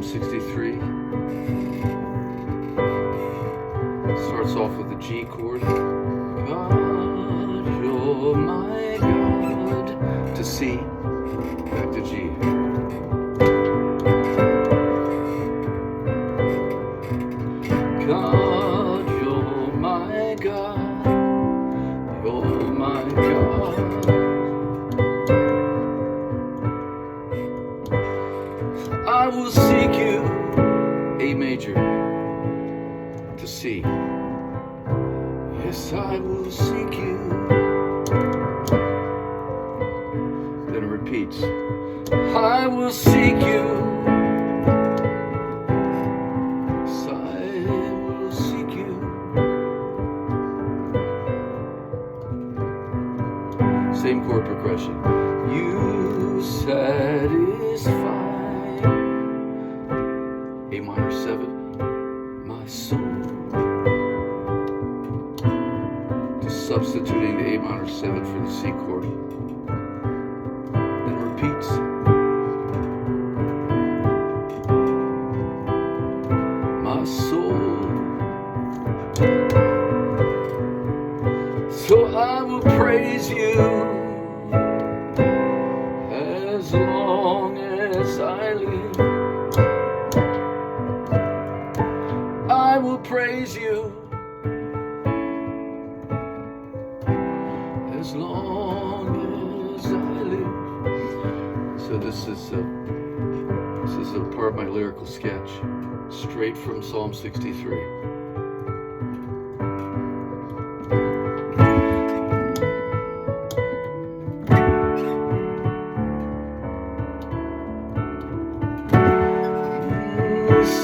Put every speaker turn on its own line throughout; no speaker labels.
Psalm 63. Starts off with the G chord. God, you're my God. To C, back to G. God, you're my God. You're my God. I will seek you, A major, to C. Yes, I will seek you. Then it repeats. I will seek you. Yes, I will seek you. Same chord progression. You satisfy. A minor 7, my soul. Just substituting the A minor 7 for the C chord. Then repeats. My soul. So I will praise you as long as I live. I will praise you as long as I live. So this is a part of my lyrical sketch, straight from Psalm 63.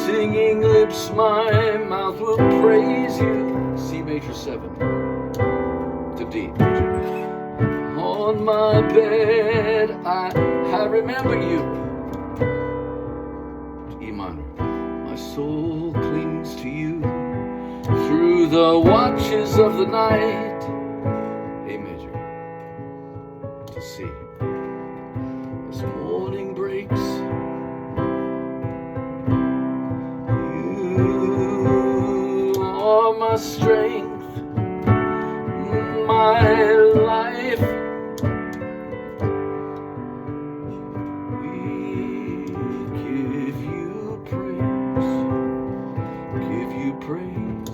Singing lips, my mouth will praise you. C major 7 to D. On my bed, I remember you. E minor. My soul clings to you through the watches of the night. A major to C. As morning breaks, my strength, my life. We give you praise, give you praise.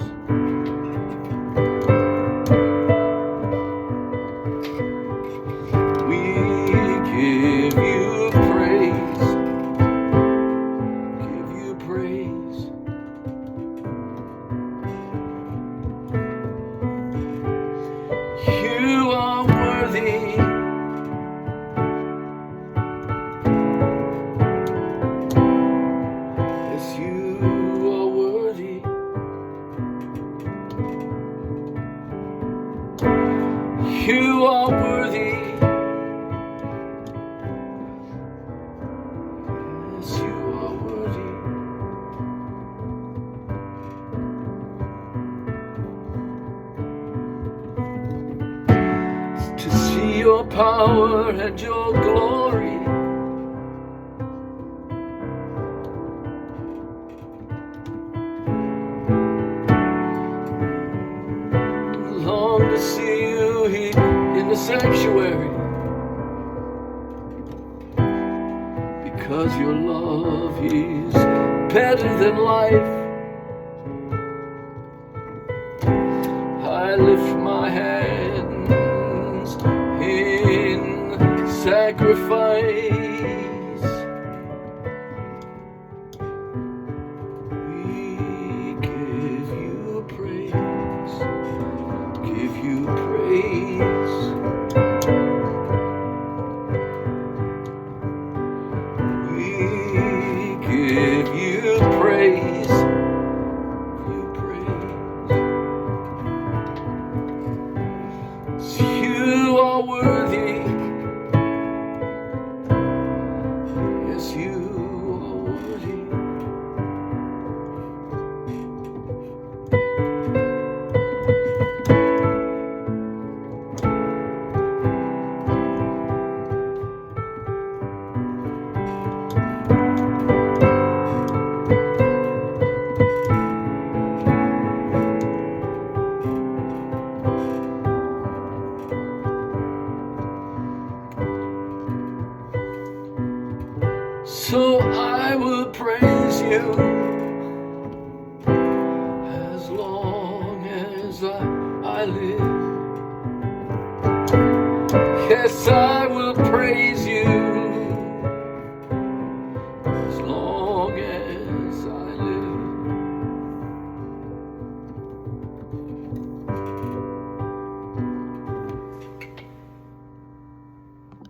We give you praise, give you praise. You are worthy. Yes, you are worthy. You are worthy. Yes, you are worthy. To see your power and your glory. Long to see you here in the sanctuary, because your love is better than life. I lift my hands in sacrifice. We give you praise, give you praise. We give you praise, you praise. You are worthy. Yes, you are worthy. So I will praise you as long as I live. Yes, I will praise you as long